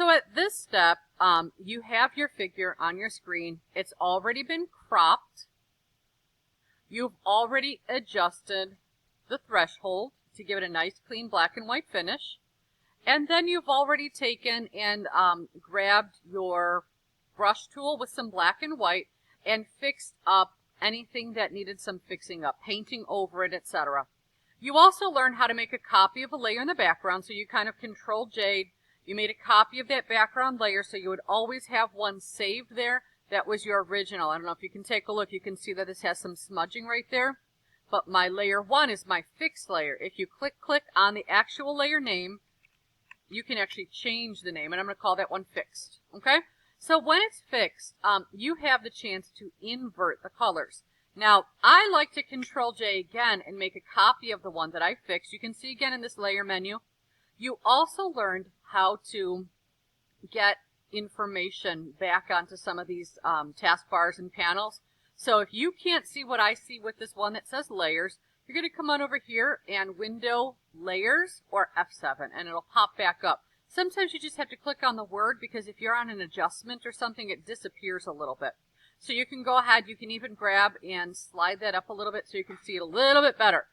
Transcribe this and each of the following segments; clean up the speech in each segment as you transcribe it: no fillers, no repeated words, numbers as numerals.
So at this step, you have your figure on your screen. It's already been cropped. You've already adjusted the threshold to give it a nice clean black and white finish. And then you've already taken and grabbed your brush tool with some black and white and fixed up anything that needed some fixing up, painting over it, etc. You also learned how to make a copy of a layer in the background, so you kind of Control J. You made a copy of that background layer, so you would always have one saved there. That was your original. I don't know if you can take a look. You can see that this has some smudging right there. But my layer 1 is my fixed layer. If you click on the actual layer name, you can actually change the name, and I'm going to call that one fixed. Okay? So when it's fixed, you have the chance to invert the colors. Now, I like to Control J again and make a copy of the one that I fixed. You can see again in this layer menu. You also learned how to get information back onto some of these taskbars and panels. So if you can't see what I see with this one that says layers, you're going to come on over here and window layers or F7 and it'll pop back up. Sometimes you just have to click on the word because if you're on an adjustment or something, it disappears a little bit. So you can go ahead, you can even grab and slide that up a little bit so you can see it a little bit better.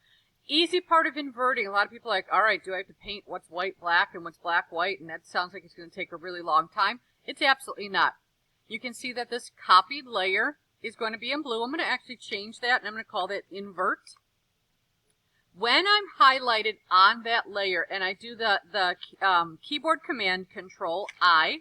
Easy part of inverting. A lot of people are like, all right, do I have to paint what's white black and what's black white? And that sounds like it's going to take a really long time. It's absolutely not. You can see that this copied layer is going to be in blue. I'm going to actually change that and I'm going to call that invert. When I'm highlighted on that layer and I do the keyboard command Control I,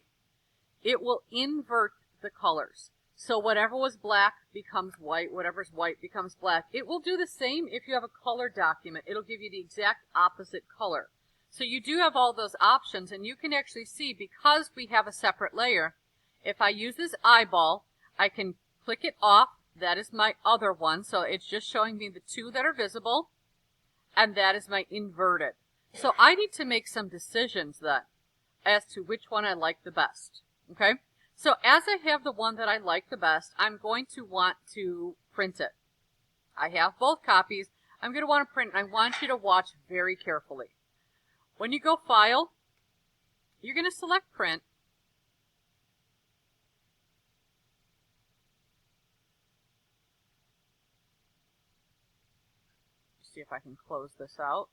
it will invert the colors. So whatever was black becomes white, whatever's white becomes black. It will do the same if you have a color document. It'll give you the exact opposite color. So you do have all those options, and you can actually see, because we have a separate layer, if I use this eyeball, I can click it off. That is my other one, so it's just showing me the two that are visible, and that is my inverted. So I need to make some decisions then as to which one I like the best, okay? So as I have the one that I like the best, I'm going to want to print it. I have both copies. I'm going to want to print, and I want you to watch very carefully. When you go File, you're going to select Print. See if I can close this out.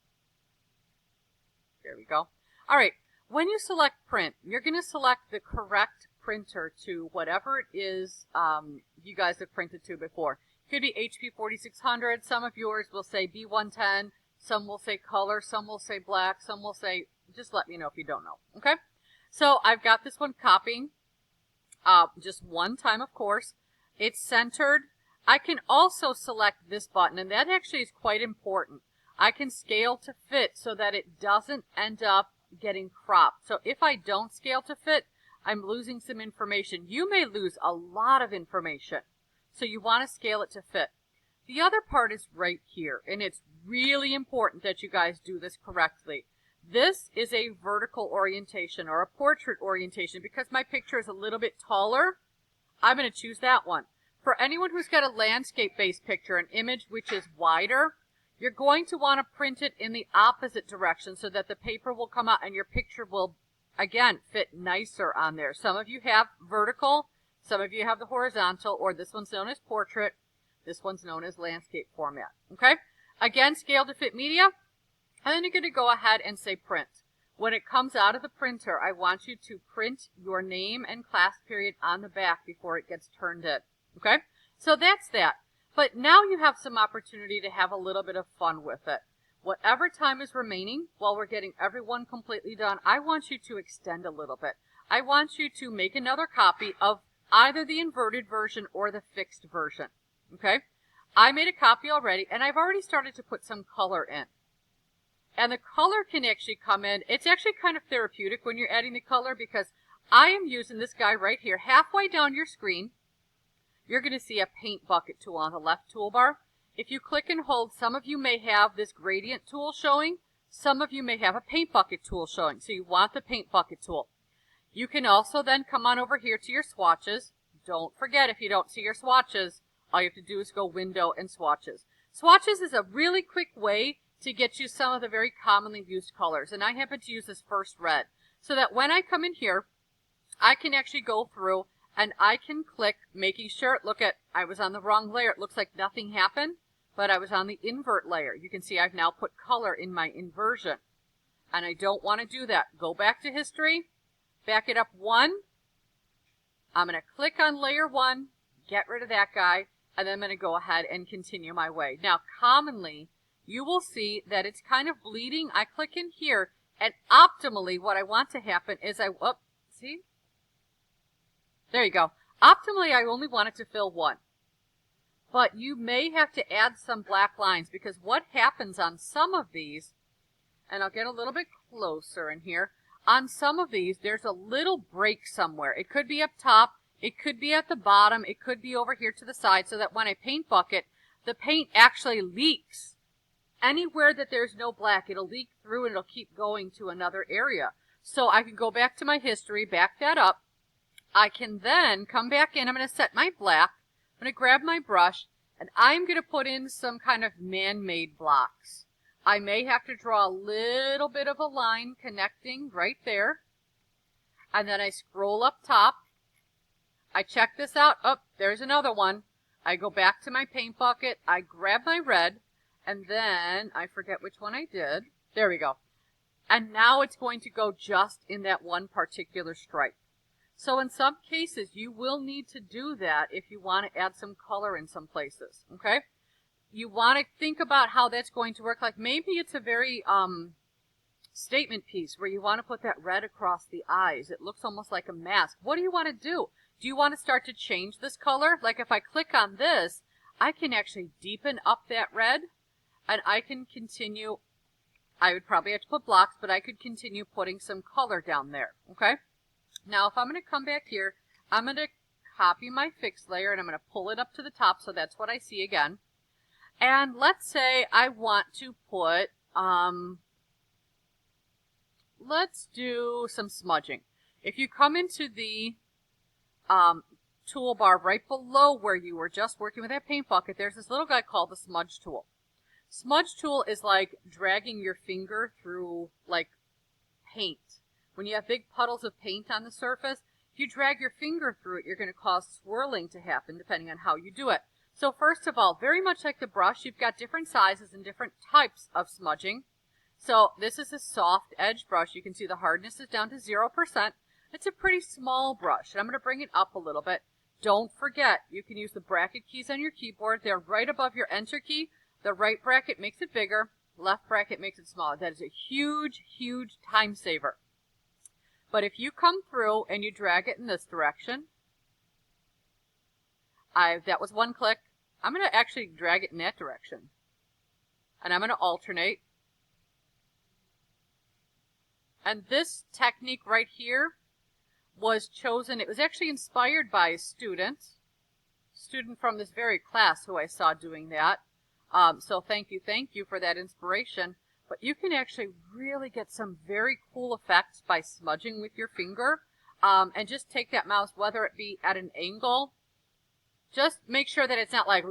There we go. All right. When you select Print, you're going to select the correct printer to whatever it is you guys have printed to before. It could be HP 4600. Some of yours will say B110. Some will say color. Some will say black. Some will say, just let me know if you don't know. Okay? So I've got this one copying just one time, of course. It's centered. I can also select this button, and that actually is quite important. I can scale to fit so that it doesn't end up getting cropped. So if I don't scale to fit, I'm losing some information. You may lose a lot of information. So you want to scale it to fit. The other part is right here, and it's really important that you guys do this correctly. This is a vertical orientation or a portrait orientation. Because my picture is a little bit taller, I'm going to choose that one. For anyone who's got a landscape-based picture, an image which is wider, you're going to want to print it in the opposite direction so that the paper will come out and your picture will, again, fit nicer on there. Some of you have vertical, some of you have the horizontal, or this one's known as portrait, this one's known as landscape format. Okay? Again, scale to fit media, and then you're going to go ahead and say print. When it comes out of the printer, I want you to print your name and class period on the back before it gets turned in. Okay? So that's that. But now you have some opportunity to have a little bit of fun with it. Whatever time is remaining while we're getting everyone completely done, I want you to extend a little bit. I want you to make another copy of either the inverted version or the fixed version. Okay? I made a copy already, and I've already started to put some color in. And the color can actually come in. It's actually kind of therapeutic when you're adding the color because I am using this guy right here. Halfway down your screen, you're going to see a paint bucket tool on the left toolbar. If you click and hold, some of you may have this gradient tool showing. Some of you may have a paint bucket tool showing. So you want the paint bucket tool. You can also then come on over here to your swatches. Don't forget, if you don't see your swatches, all you have to do is go Window and Swatches. Swatches is a really quick way to get you some of the very commonly used colors. And I happen to use this first red. So that when I come in here, I can actually go through and I can click, making sure, look at, I was on the wrong layer. It looks like nothing happened, but I was on the invert layer. You can see I've now put color in my inversion. And I don't want to do that. Go back to history, back it up 1. I'm going to click on layer 1, get rid of that guy, and then I'm going to go ahead and continue my way. Now, commonly, you will see that it's kind of bleeding. I click in here, and optimally, what I want to happen is see? There you go. Optimally, I only want it to fill 1. But you may have to add some black lines, because what happens on some of these, and I'll get a little bit closer in here, on some of these, there's a little break somewhere. It could be up top, it could be at the bottom, it could be over here to the side, so that when I paint bucket, the paint actually leaks. Anywhere that there's no black, it'll leak through and it'll keep going to another area. So I can go back to my history, back that up. I can then come back in, I'm going to set my black, I'm going to grab my brush, and I'm going to put in some kind of man-made blocks. I may have to draw a little bit of a line connecting right there. And then I scroll up top. I check this out. Oh, there's another one. I go back to my paint bucket. I grab my red. And then I forget which one I did. There we go. And now it's going to go just in that one particular stripe. So in some cases, you will need to do that if you want to add some color in some places. Okay? You want to think about how that's going to work. Like maybe it's a very statement piece where you want to put that red across the eyes. It looks almost like a mask. What do you want to do? Do you want to start to change this color? Like if I click on this, I can actually deepen up that red, and I can continue. I would probably have to put blocks, but I could continue putting some color down there. Okay? Now if I'm going to come back here, I'm going to copy my fix layer and I'm going to pull it up to the top so that's what I see again. And let's say I want to put, let's do some smudging. If you come into the toolbar right below where you were just working with that paint bucket, there's this little guy called the Smudge tool. Smudge tool is like dragging your finger through like paint. When you have big puddles of paint on the surface, if you drag your finger through it, you're going to cause swirling to happen depending on how you do it. So first of all, very much like the brush, you've got different sizes and different types of smudging. So this is a soft edge brush. You can see the hardness is down to 0%. It's a pretty small brush. And I'm going to bring it up a little bit. Don't forget, you can use the bracket keys on your keyboard. They're right above your enter key. The right bracket makes it bigger. Left bracket makes it smaller. That is a huge, huge time saver. But if you come through and you drag it in this direction, that was one click. I'm going to actually drag it in that direction. And I'm going to alternate. And this technique right here was chosen, it was actually inspired by a student from this very class who I saw doing that. So thank you for that inspiration. But you can actually really get some very cool effects by smudging with your finger. And just take that mouse, whether it be at an angle. Just make sure that it's not like,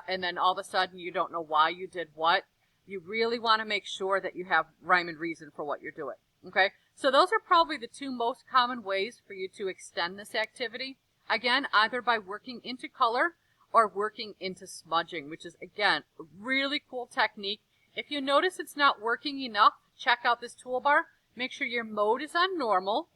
and then all of a sudden you don't know why you did what. You really want to make sure that you have rhyme and reason for what you're doing. Okay? So those are probably the two most common ways for you to extend this activity. Again, either by working into color or working into smudging, which is, again, a really cool technique. If you notice it's not working enough, check out this toolbar. Make sure your mode is on normal,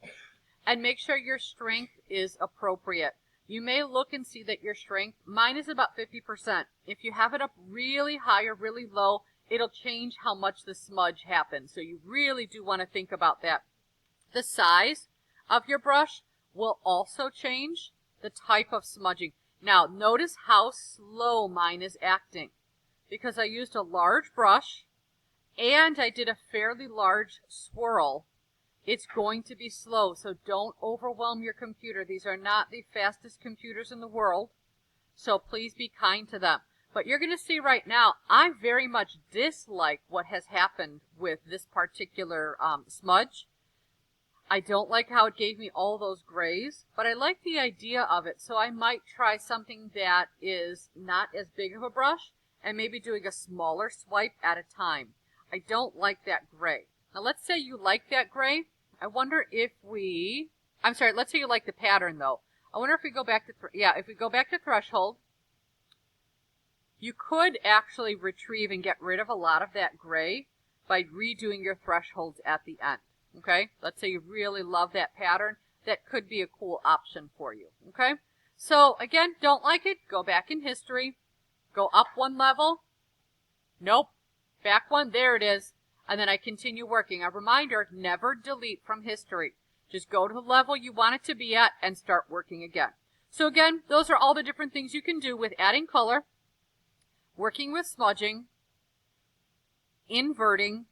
and make sure your strength is appropriate. You may look and see that your strength, mine is about 50%. If you have it up really high or really low, it'll change how much the smudge happens. So you really do want to think about that. The size of your brush will also change the type of smudging. Now, notice how slow mine is acting. Because I used a large brush and I did a fairly large swirl, it's going to be slow. So don't overwhelm your computer. These are not the fastest computers in the world. So please be kind to them. But you're going to see right now, I very much dislike what has happened with this particular smudge. I don't like how it gave me all those grays, but I like the idea of it. So I might try something that is not as big of a brush and maybe doing a smaller swipe at a time. I don't like that gray. Now let's say you like that gray. I wonder if we I'm sorry, let's say you like the pattern though. I wonder if we go back to, if we go back to threshold, you could actually retrieve and get rid of a lot of that gray by redoing your thresholds at the end, okay? Let's say you really love that pattern. That could be a cool option for you, okay? So again, don't like it, go back in history, go up one level, nope, back one, there it is, and then I continue working. A reminder, never delete from history. Just go to the level you want it to be at and start working again. So again, those are all the different things you can do with adding color, working with smudging, inverting,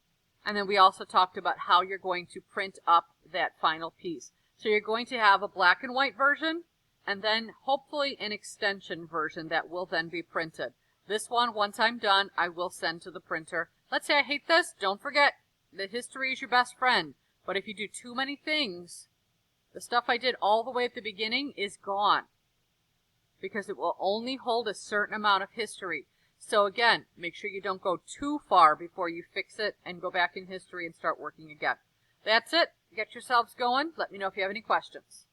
and then we also talked about how you're going to print up that final piece. So you're going to have a black and white version, and then hopefully an extension version that will then be printed. This one, once I'm done, I will send to the printer. Let's say I hate this, don't forget that history is your best friend. But if you do too many things, the stuff I did all the way at the beginning is gone, because it will only hold a certain amount of history. So again, make sure you don't go too far before you fix it and go back in history and start working again. That's it. Get yourselves going. Let me know if you have any questions.